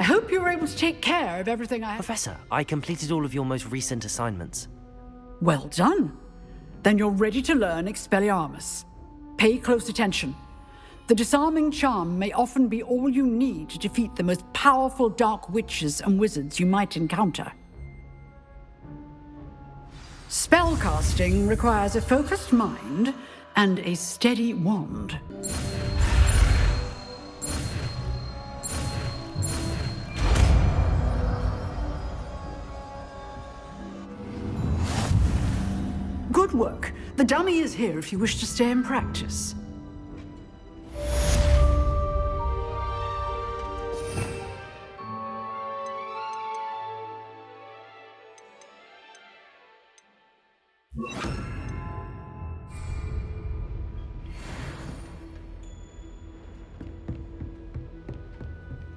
I hope you were able to take care of everything I... Professor, I completed all of your most recent assignments. Well done. Then you're ready to learn Expelliarmus. Pay close attention. The disarming charm may often be all you need to defeat the most powerful dark witches and wizards you might encounter. Spellcasting requires a focused mind and a steady wand. Good work. The dummy is here if you wish to stay and practice.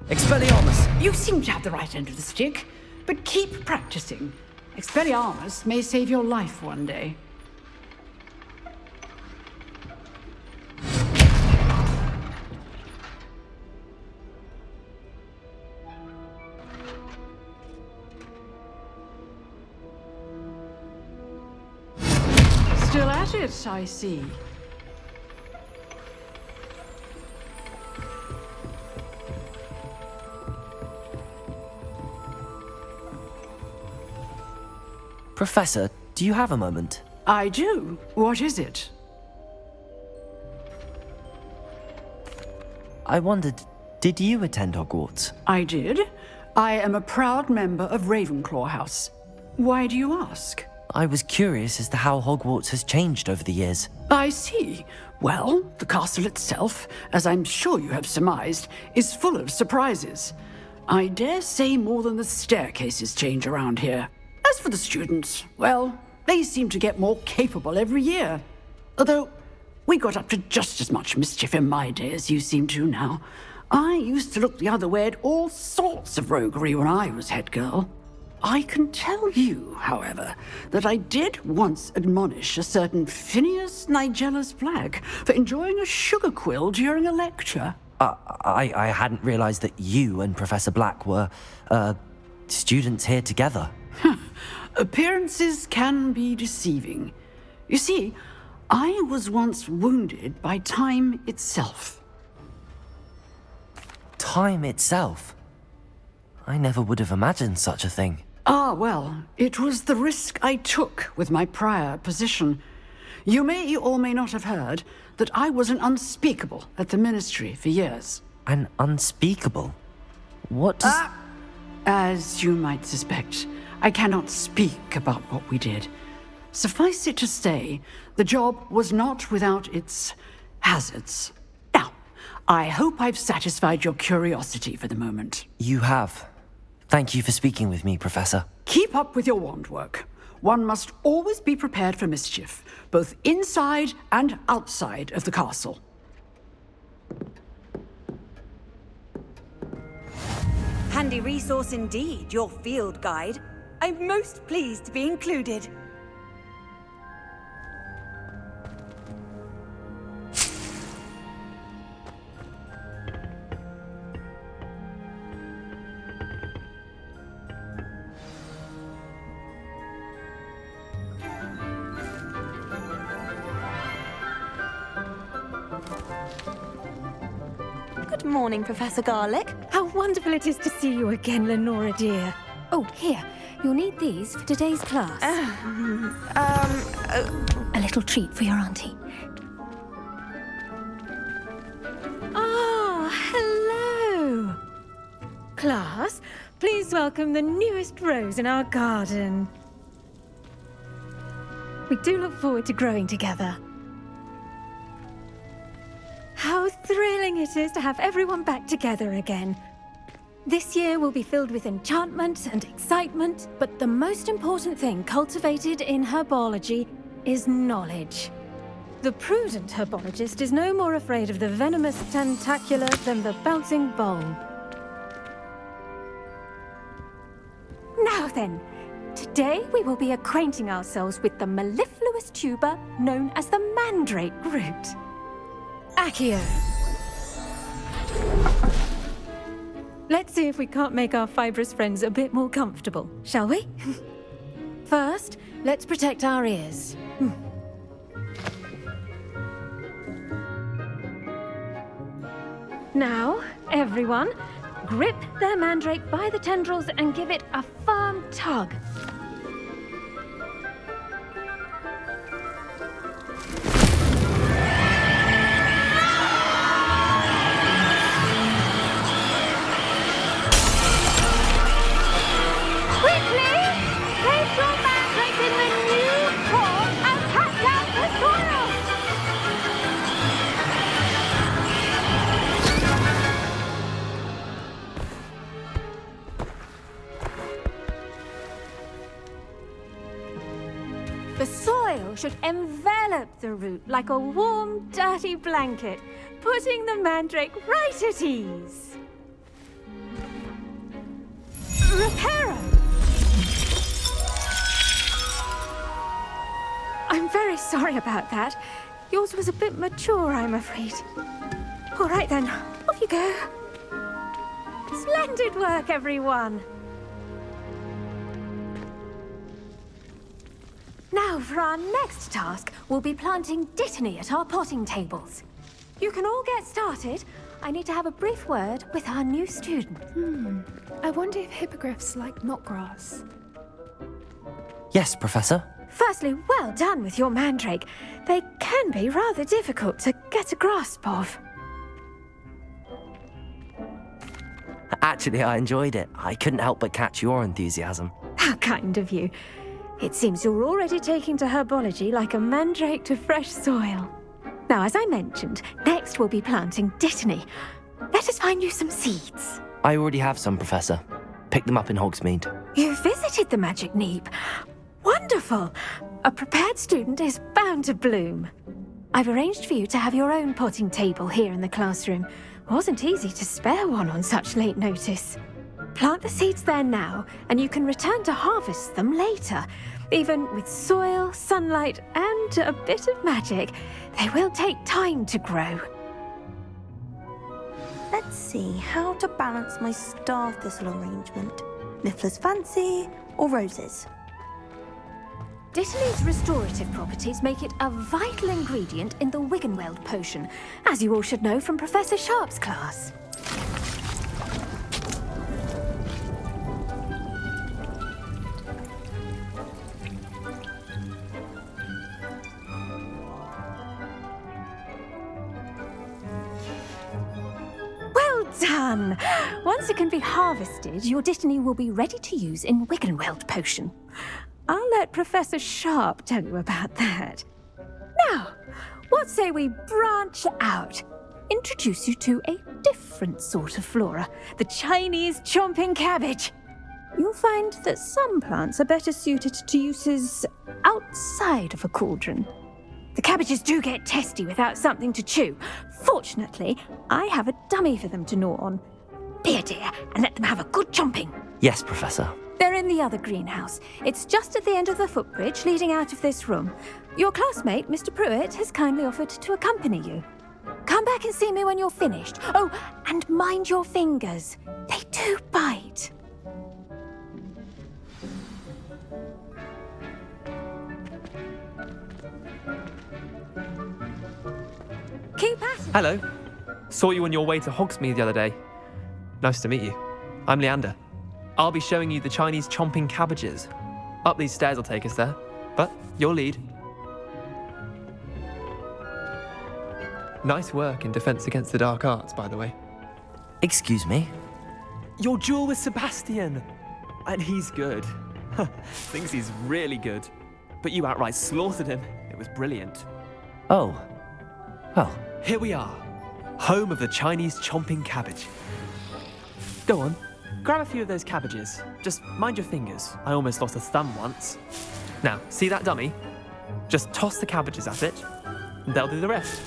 Expelliarmus! You seem to have the right end of the stick, but keep practicing. Expelliarmus may save your life one day. Still at it, I see. Professor, do you have a moment? I do. What is it? I wondered, did you attend Hogwarts? I did. I am a proud member of Ravenclaw House. Why do you ask? I was curious as to how Hogwarts has changed over the years. I see. Well, the castle itself, as I'm sure you have surmised, is full of surprises. I dare say more than the staircases change around here. As for the students, well, they seem to get more capable every year. Although, we got up to just as much mischief in my day as you seem to now. I used to look the other way at all sorts of roguery when I was head girl. I can tell you, however, that I did once admonish a certain Phineas Nigellus Black for enjoying a sugar quill during a lecture. I hadn't realized that you and Professor Black were, students here together. Appearances can be deceiving. You see, I was once wounded by time itself. Time itself? I never would have imagined such a thing. Ah, well, it was the risk I took with my prior position. You may or may not have heard that I was an unspeakable at the Ministry for years. An unspeakable? What does... As you might suspect, I cannot speak about what we did. Suffice it to say, the job was not without its hazards. Now, I hope I've satisfied your curiosity for the moment. You have. Thank you for speaking with me, Professor. Keep up with your wand work. One must always be prepared for mischief, both inside and outside of the castle. Handy resource indeed, your field guide. I'm most pleased to be included. Good morning, Professor Garlick. How wonderful it is to see you again, Lenora dear. Oh, here. You'll need these for today's class. A little treat for your auntie. Ah, hello. Class, please welcome the newest rose in our garden. We do look forward to growing together. How thrilling it is to have everyone back together again. This year will be filled with enchantment and excitement, but the most important thing cultivated in herbology is knowledge. The prudent herbologist is no more afraid of the venomous tentacula than the bouncing bulb. Now then, today we will be acquainting ourselves with the mellifluous tuber known as the mandrake root. Accio. Let's see if we can't make our fibrous friends a bit more comfortable, shall we? First, let's protect our ears. Now, everyone, grip their mandrake by the tendrils and give it a firm tug. Quickly! Place your mandrake in the new core and cut down the soil! The soil should envelop the root like a warm, dirty blanket, putting the mandrake right at ease. Reparo! I'm very sorry about that. Yours was a bit mature, I'm afraid. All right then, off you go. Splendid work, everyone. Now, for our next task, we'll be planting dittany at our potting tables. You can all get started. I need to have a brief word with our new student. I wonder if hippogriffs like knotgrass. Yes, Professor. Firstly, well done with your mandrake. They can be rather difficult to get a grasp of. Actually, I enjoyed it. I couldn't help but catch your enthusiasm. How kind of you. It seems you're already taking to herbology like a mandrake to fresh soil. Now, as I mentioned, next we'll be planting dittany. Let us find you some seeds. I already have some, Professor. Picked them up in Hogsmeade. You visited the Magic Neep. Wonderful! A prepared student is bound to bloom. I've arranged for you to have your own potting table here in the classroom. Wasn't easy to spare one on such late notice. Plant the seeds there now, and you can return to harvest them later. Even with soil, sunlight, and a bit of magic, they will take time to grow. Let's see how to balance my star thistle arrangement. Miffler's Fancy or roses? Dittany's restorative properties make it a vital ingredient in the Wiggenweld potion, as you all should know from Professor Sharp's class. Well done! Once it can be harvested, your dittany will be ready to use in Wiggenweld potion. I'll let Professor Sharp tell you about that. Now, what say we branch out? Introduce you to a different sort of flora, the Chinese chomping cabbage. You'll find that some plants are better suited to uses outside of a cauldron. The cabbages do get testy without something to chew. Fortunately, I have a dummy for them to gnaw on. Be a dear and let them have a good chomping. Yes, Professor. They're in the other greenhouse. It's just at the end of the footbridge leading out of this room. Your classmate, Mr. Pruitt, has kindly offered to accompany you. Come back and see me when you're finished. Oh, and mind your fingers. They do bite. Keep at it. Hello. Saw you on your way to Hogsmeade the other day. Nice to meet you. I'm Leander. I'll be showing you the Chinese chomping cabbages. Up these stairs will take us there, but your lead. Nice work in Defense Against the Dark Arts, by the way. Excuse me? Your duel with Sebastian! And he's good. Thinks he's really good. But you outright slaughtered him. It was brilliant. Oh. Well, Here we are. Home of the Chinese chomping cabbage. Go on. Grab a few of those cabbages. Just mind your fingers. I almost lost a thumb once. Now, see that dummy? Just toss the cabbages at it, and they'll do the rest.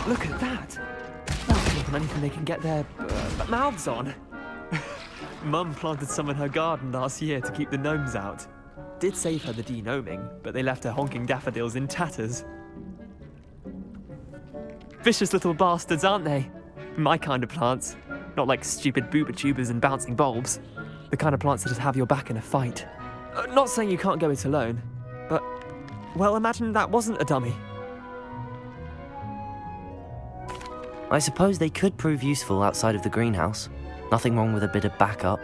Look at that. That's more than anything they can get their mouths on. Mum planted some in her garden last year to keep the gnomes out. Did save her the denoming, but they left her honking daffodils in tatters. Vicious little bastards, aren't they? My kind of plants. Not like stupid booba tubers and bouncing bulbs. The kind of plants that just have your back in a fight. Not saying you can't go it alone, but, well, imagine that wasn't a dummy. I suppose they could prove useful outside of the greenhouse. Nothing wrong with a bit of backup,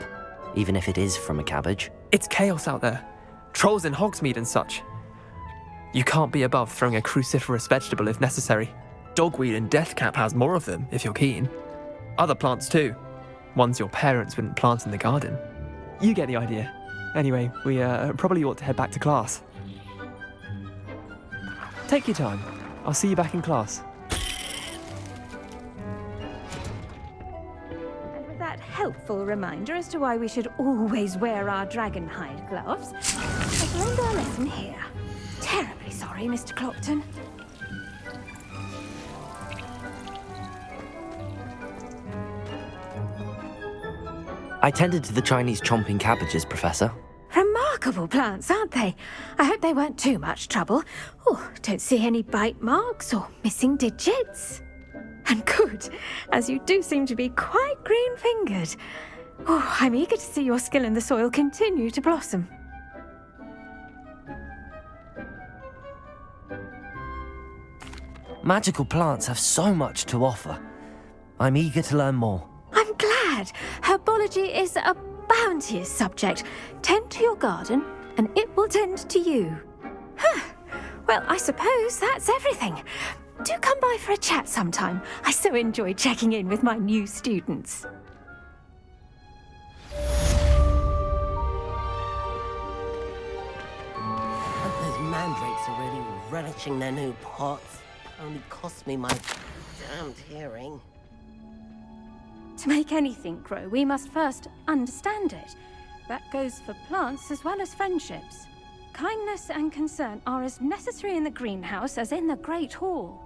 even if it is from a cabbage. It's chaos out there. Trolls in Hogsmeade and such. You can't be above throwing a cruciferous vegetable if necessary. Dogweed and deathcap has more of them, if you're keen. Other plants too. Ones your parents wouldn't plant in the garden. You get the idea. Anyway, we probably ought to head back to class. Take your time. I'll see you back in class. And with that helpful reminder as to why we should always wear our dragon hide gloves, I've learned our lesson here. Terribly sorry, Mr. Clopton. I tended to the Chinese chomping cabbages, Professor. Remarkable plants, aren't they? I hope they weren't too much trouble. Oh, don't see any bite marks or missing digits. And good, as you do seem to be quite green-fingered. Oh, I'm eager to see your skill in the soil continue to blossom. Magical plants have so much to offer. I'm eager to learn more. I'm glad. Herbology is a bounteous subject. Tend to your garden, and it will tend to you. Huh. Well, I suppose that's everything. Do come by for a chat sometime. I so enjoy checking in with my new students. Those mandrakes are really relishing their new pots. Only cost me my damned hearing. To make anything grow, we must first understand it. That goes for plants as well as friendships. Kindness and concern are as necessary in the greenhouse as in the Great Hall.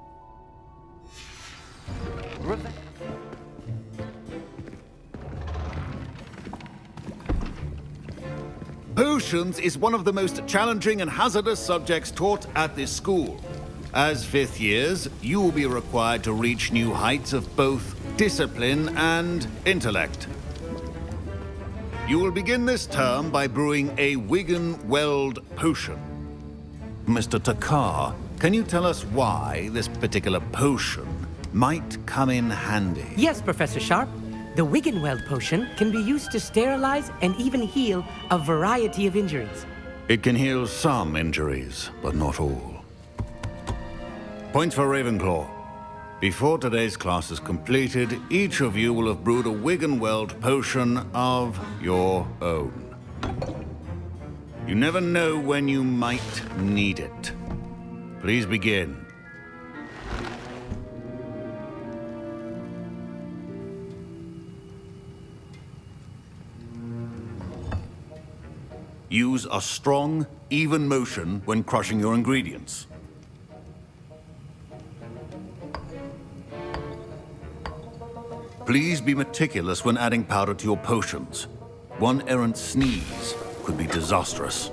Potions is one of the most challenging and hazardous subjects taught at this school. As fifth years, you will be required to reach new heights of both discipline and intellect. You will begin this term by brewing a Wigan-Weld potion. Mr. Takar, can you tell us why this particular potion might come in handy? Yes, Professor Sharp. The Wigan-Weld potion can be used to sterilize and even heal a variety of injuries. It can heal some injuries, but not all. Points for Ravenclaw. Before today's class is completed, each of you will have brewed a Wigan-Weld potion of your own. You never know when you might need it. Please begin. Use a strong, even motion when crushing your ingredients. Please be meticulous when adding powder to your potions. One errant sneeze could be disastrous.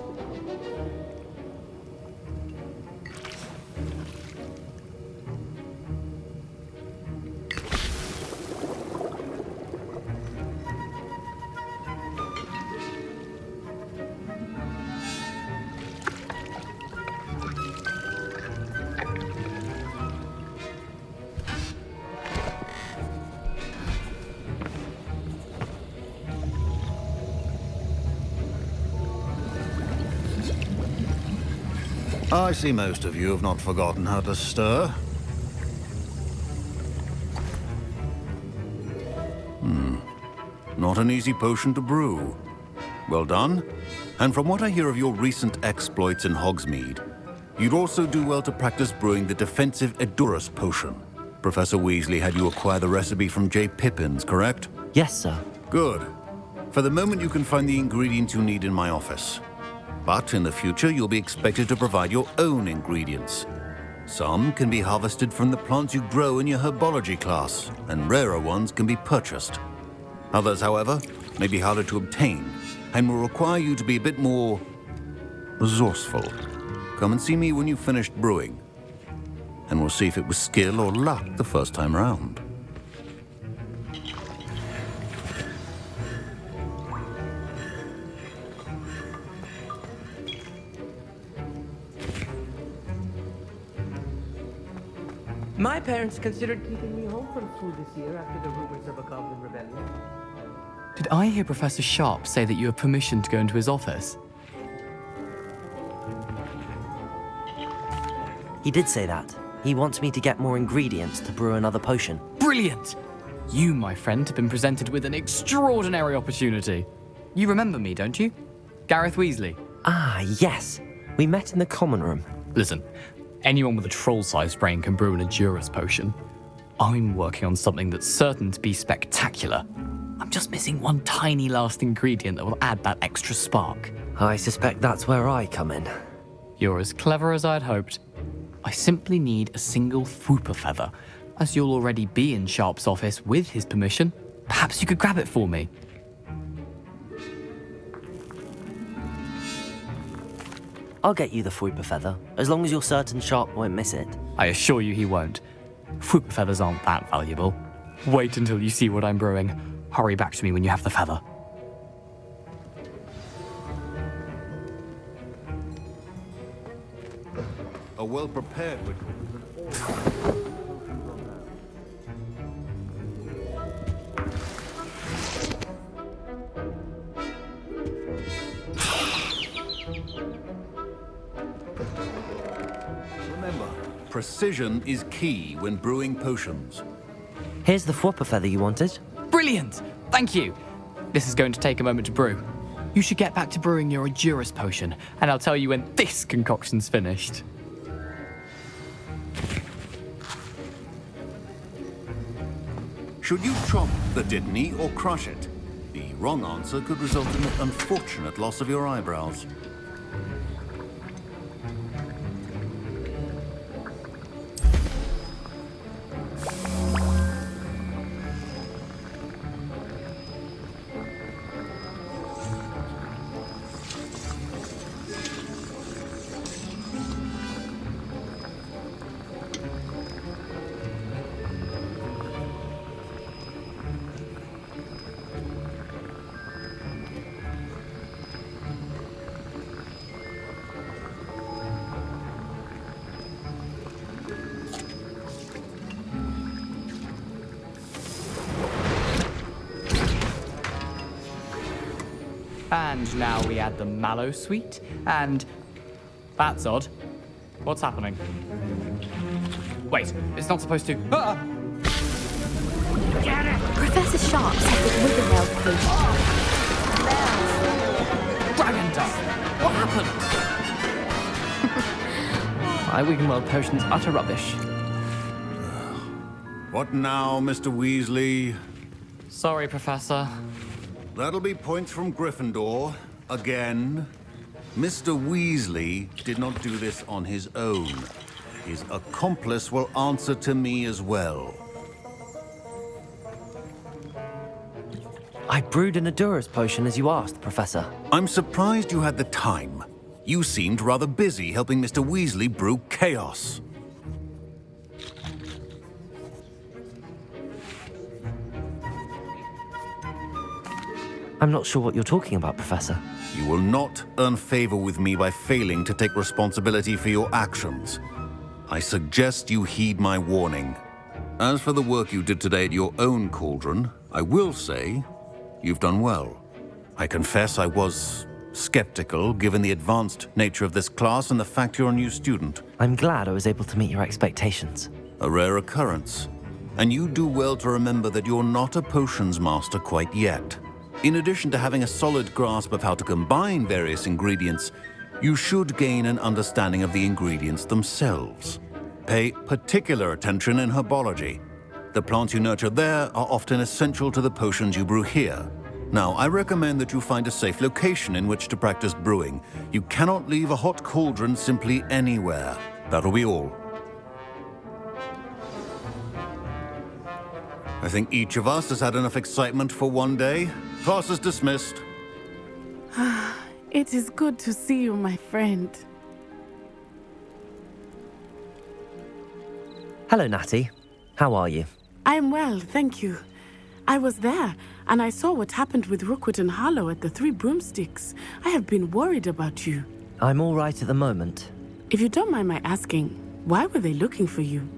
I see most of you have not forgotten how to stir. Not an easy potion to brew. Well done. And from what I hear of your recent exploits in Hogsmeade, you'd also do well to practice brewing the defensive Edurus potion. Professor Weasley had you acquire the recipe from J. Pippin's, correct? Yes, sir. Good. For the moment, you can find the ingredients you need in my office. But in the future, you'll be expected to provide your own ingredients. Some can be harvested from the plants you grow in your herbology class, and rarer ones can be purchased. Others, however, may be harder to obtain, and will require you to be a bit more resourceful. Come and see me when you've finished brewing, and we'll see if it was skill or luck the first time round. My parents considered keeping me home from school this year after the rumors of a goblin rebellion. Did I hear Professor Sharp say that you have permission to go into his office? He did say that. He wants me to get more ingredients to brew another potion. Brilliant! You, my friend, have been presented with an extraordinary opportunity. You remember me, don't you? Gareth Weasley. Ah, yes. We met in the common room. Listen, anyone with a troll-sized brain can brew an Edurus potion. I'm working on something that's certain to be spectacular. I'm just missing one tiny last ingredient that will add that extra spark. I suspect that's where I come in. You're as clever as I'd hoped. I simply need a single Fwooper feather. As you'll already be in Sharp's office with his permission, perhaps you could grab it for me. I'll get you the Fwooper feather, as long as you're certain Sharp won't miss it. I assure you he won't. Fwooper feathers aren't that valuable. Wait until you see what I'm brewing. Hurry back to me when you have the feather. A well-prepared Remember, precision is key when brewing potions. Here's the Fwooper feather you wanted. Brilliant! Thank you! This is going to take a moment to brew. You should get back to brewing your Edurus potion, and I'll tell you when this concoction's finished. Should you chop the Dittany or crush it? The wrong answer could result in the unfortunate loss of your eyebrows. And now we add the mallow sweet, and... That's odd. What's happening? Wait, it's not supposed to... Ah! Professor Sharp said that Wiggenweld potion. Dragon dust! What happened? My Wiggenweld potion's utter rubbish. What now, Mr. Weasley? Sorry, Professor. That'll be points from Gryffindor, again. Mr. Weasley did not do this on his own. His accomplice will answer to me as well. I brewed an Edurus potion as you asked, Professor. I'm surprised you had the time. You seemed rather busy helping Mr. Weasley brew chaos. I'm not sure what you're talking about, Professor. You will not earn favor with me by failing to take responsibility for your actions. I suggest you heed my warning. As for the work you did today at your own cauldron, I will say you've done well. I confess I was skeptical, given the advanced nature of this class and the fact you're a new student. I'm glad I was able to meet your expectations. A rare occurrence. And you do well to remember that you're not a potions master quite yet. In addition to having a solid grasp of how to combine various ingredients, you should gain an understanding of the ingredients themselves. Pay particular attention in herbology. The plants you nurture there are often essential to the potions you brew here. Now, I recommend that you find a safe location in which to practice brewing. You cannot leave a hot cauldron simply anywhere. That'll be all. I think each of us has had enough excitement for one day. Class is dismissed. It is good to see you, my friend. Hello, Natty. How are you? I'm well, thank you. I was there, and I saw what happened with Rookwood and Harlow at the Three Broomsticks. I have been worried about you. I'm all right at the moment. If you don't mind my asking, why were they looking for you?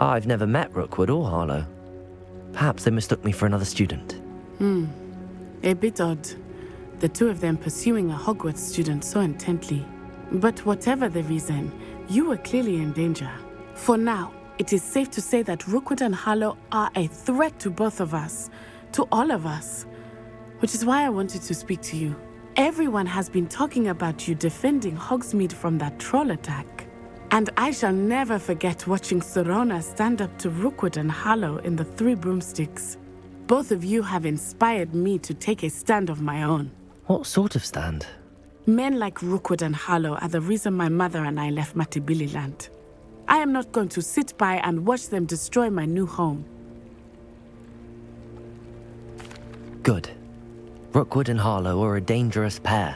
I've never met Rookwood or Harlow. Perhaps they mistook me for another student. A bit odd. The two of them pursuing a Hogwarts student so intently. But whatever the reason, you were clearly in danger. For now, it is safe to say that Rookwood and Harlow are a threat to both of us. To all of us. Which is why I wanted to speak to you. Everyone has been talking about you defending Hogsmeade from that troll attack. And I shall never forget watching Serona stand up to Rookwood and Harlow in the Three Broomsticks. Both of you have inspired me to take a stand of my own. What sort of stand? Men like Rookwood and Harlow are the reason my mother and I left Matibililand. I am not going to sit by and watch them destroy my new home. Good. Rookwood and Harlow are a dangerous pair.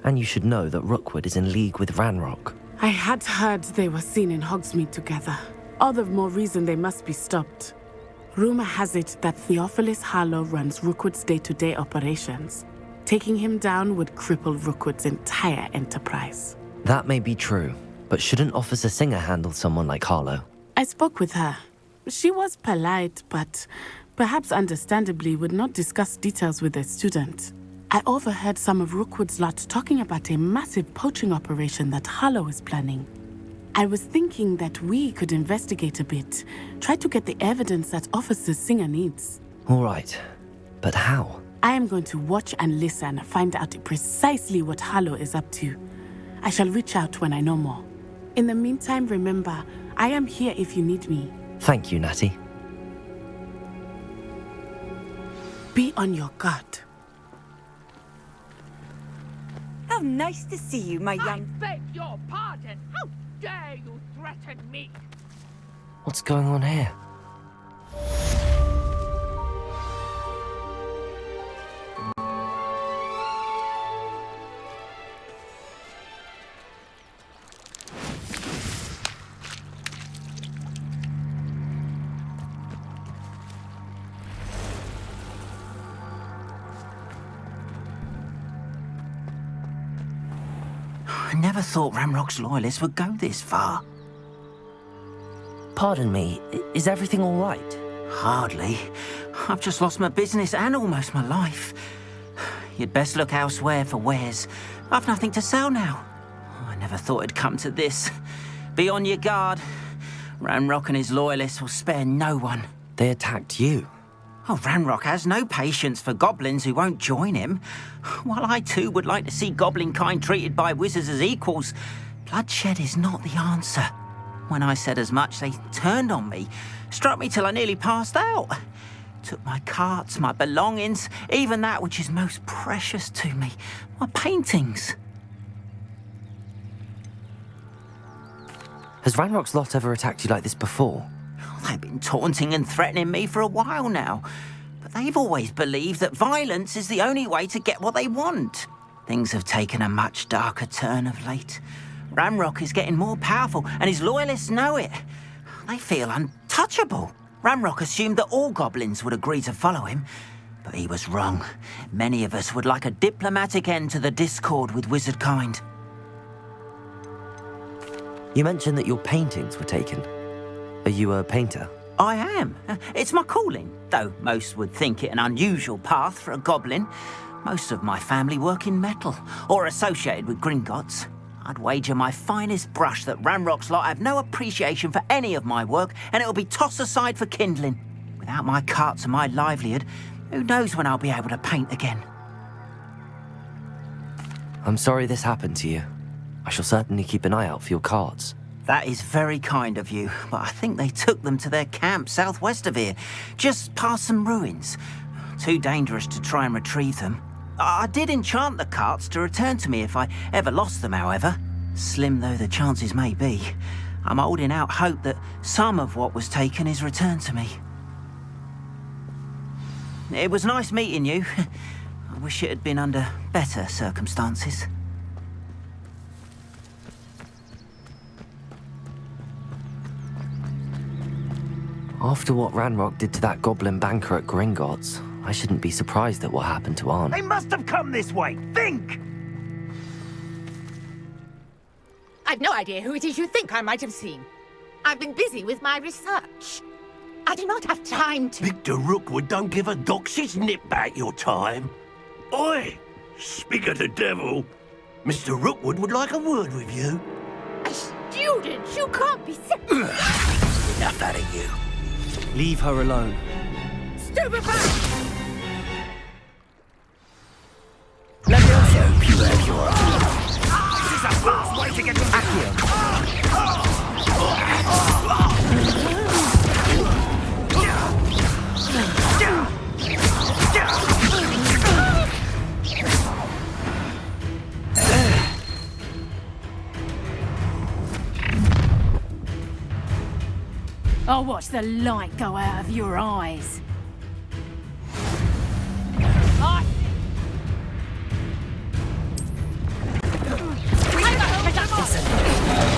And you should know that Rookwood is in league with Ranrock. I had heard they were seen in Hogsmeade together. All the more reason they must be stopped. Rumor has it that Theophilus Harlow runs Rookwood's day-to-day operations. Taking him down would cripple Rookwood's entire enterprise. That may be true, but shouldn't Officer Singer handle someone like Harlow? I spoke with her. She was polite, but perhaps understandably would not discuss details with a student. I overheard some of Rookwood's lot talking about a massive poaching operation that Harlow is planning. I was thinking that we could investigate a bit, try to get the evidence that Officer Singer needs. All right, but how? I am going to watch and listen, find out precisely what Harlow is up to. I shall reach out when I know more. In the meantime, remember, I am here if you need me. Thank you, Natty. Be on your guard. How nice to see you, my young... I beg your pardon! How dare you threaten me? What's going on here? I never thought Ranrock's loyalists would go this far. Pardon me, is everything all right? Hardly. I've just lost my business and almost my life. You'd best look elsewhere for wares. I've nothing to sell now. I never thought it'd come to this. Be on your guard. Ranrock and his loyalists will spare no one. They attacked you. Oh, Ranrock has no patience for goblins who won't join him. While I too would like to see goblin kind treated by wizards as equals, bloodshed is not the answer. When I said as much, they turned on me, struck me till I nearly passed out. Took my carts, my belongings, even that which is most precious to me, my paintings. Has Ranrock's lot ever attacked you like this before? They've been taunting and threatening me for a while now, but they've always believed that violence is the only way to get what they want. Things have taken a much darker turn of late. Ranrock is getting more powerful, and his loyalists know it. They feel untouchable. Ranrock assumed that all goblins would agree to follow him, but he was wrong. Many of us would like a diplomatic end to the discord with wizard kind. You mentioned that your paintings were taken. Are you a painter? I am. It's my calling, though most would think it an unusual path for a goblin. Most of my family work in metal, or associated with Gringotts. I'd wager my finest brush that Ranrock's lot have no appreciation for any of my work, and it'll be tossed aside for kindling. Without my carts and my livelihood, who knows when I'll be able to paint again. I'm sorry this happened to you. I shall certainly keep an eye out for your carts. That is very kind of you, but I think they took them to their camp southwest of here, just past some ruins. Too dangerous to try and retrieve them. I did enchant the carts to return to me if I ever lost them, however. Slim though the chances may be, I'm holding out hope that some of what was taken is returned to me. It was nice meeting you. I wish it had been under better circumstances. After what Ranrock did to that goblin banker at Gringotts, I shouldn't be surprised at what happened to Arn. They must have come this way. Think! I've no idea who it is you think I might have seen. I've been busy with my research. I do not have time to... Victor Rookwood don't give a doxy's nip back your time. Oi! Speak of the devil. Mr. Rookwood would like a word with you. A student? You can't be... Enough out of you. Leave her alone. Stupid back! Let me hope you have your... This is a fast way to get to Accio. I'll watch the light go out of your eyes.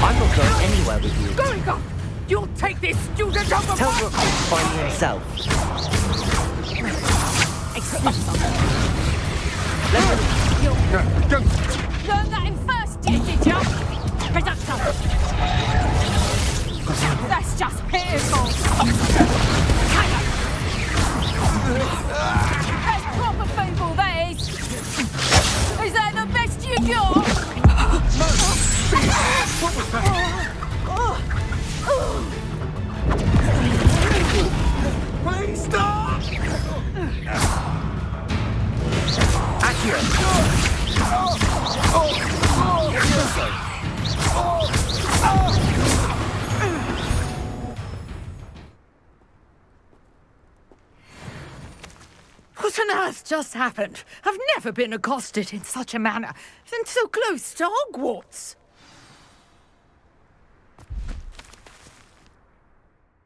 I'm not going anywhere with you. Going off! You'll take this student off of Tell Rookwood to find me himself. Learn that in first year, did you? Production! That's just pitiful! That's proper feeble, that is! Is that the best you got? Please stop! What on earth just happened? I've never been accosted in such a manner, and so close to Hogwarts.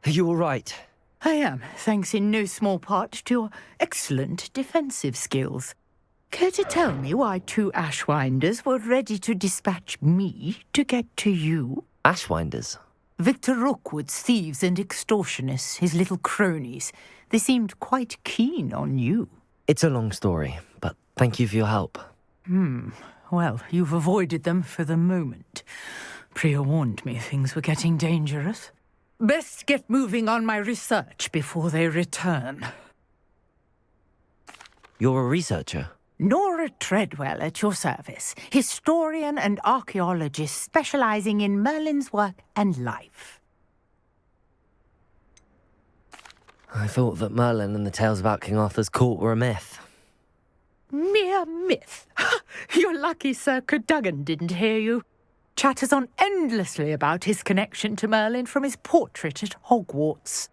Are you all right? I am, thanks in no small part to your excellent defensive skills. Care to tell me why two Ashwinders were ready to dispatch me to get to you? Ashwinders? Victor Rookwood's thieves and extortionists, his little cronies. They seemed quite keen on you. It's a long story, but thank you for your help. Well, you've avoided them for the moment. Priya warned me things were getting dangerous. Best get moving on my research before they return. You're a researcher? Nora Treadwell at your service, historian and archaeologist specializing in Merlin's work and life. I thought that Merlin and the tales about King Arthur's court were a myth. Mere myth. You're lucky Sir Cadogan didn't hear you. Chatters on endlessly about his connection to Merlin from his portrait at Hogwarts.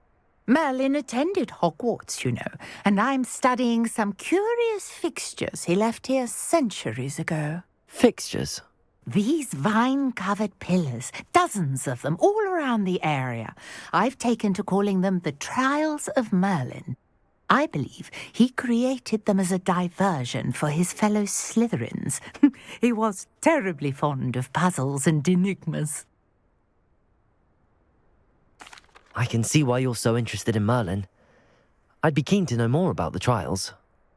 Merlin attended Hogwarts, you know, and I'm studying some curious fixtures he left here centuries ago. Fixtures? These vine-covered pillars, dozens of them, all around the area. I've taken to calling them the Trials of Merlin. I believe he created them as a diversion for his fellow Slytherins. He was terribly fond of puzzles and enigmas. I can see why you're so interested in Merlin. I'd be keen to know more about the trials.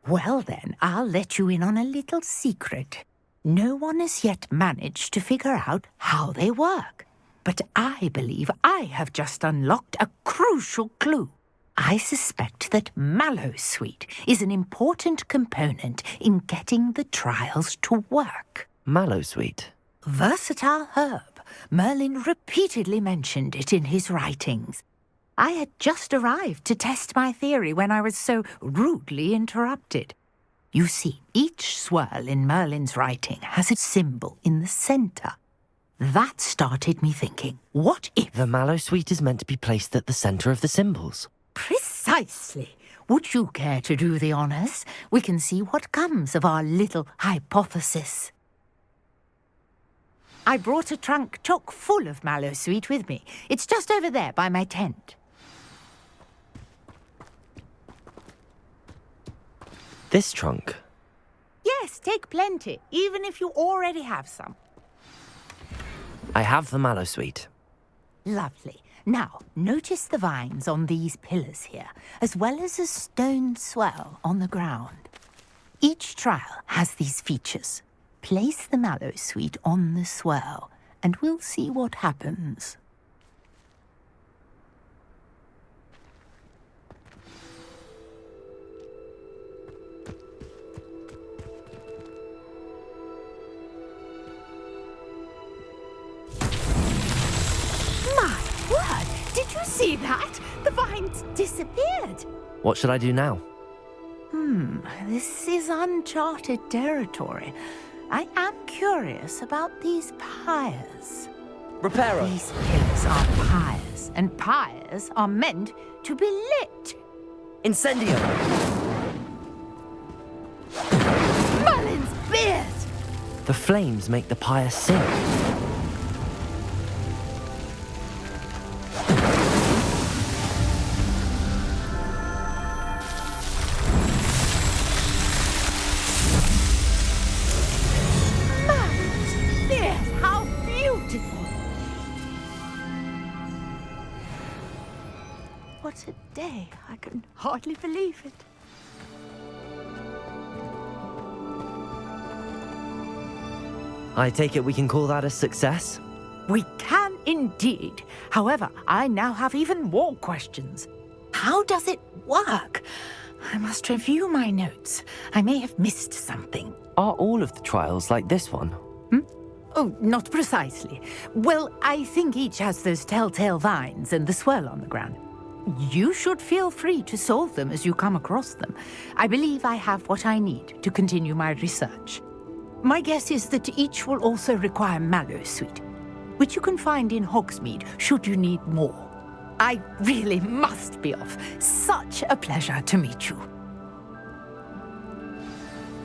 Well then, I'll let you in on a little secret. No one has yet managed to figure out how they work. But I believe I have just unlocked a crucial clue. I suspect that Mallowsweet is an important component in getting the trials to work. Mallowsweet? Versatile herb. Merlin repeatedly mentioned it in his writings. I had just arrived to test my theory when I was so rudely interrupted. You see, each swirl in Merlin's writing has a symbol in the centre. That started me thinking, what if... The Mallowsweet is meant to be placed at the centre of the symbols. Precisely. Would you care to do the honours? We can see what comes of our little hypothesis. I brought a trunk chock full of mallow sweet with me. It's just over there by my tent. This trunk? Yes, take plenty, even if you already have some. I have the mallow sweet. Lovely. Now, notice the vines on these pillars here, as well as a stone swell on the ground. Each trial has these features. Place the mallow sweet on the swell, and we'll see what happens. My word! Did you see that? The vines disappeared. What should I do now? This is uncharted territory. I am curious about these pyres. Reparo! These pillars are pyres, and pyres are meant to be lit. Incendio! Mullin's beard! The flames make the pyre sing. How beautiful! What a day. I can hardly believe it. I take it we can call that a success? We can indeed. However, I now have even more questions. How does it work? I must review my notes. I may have missed something. Are all of the trials like this one? Oh, not precisely. Well, I think each has those telltale vines and the swirl on the ground. You should feel free to solve them as you come across them. I believe I have what I need to continue my research. My guess is that each will also require mallow sweet, which you can find in Hogsmeade should you need more. I really must be off. Such a pleasure to meet you.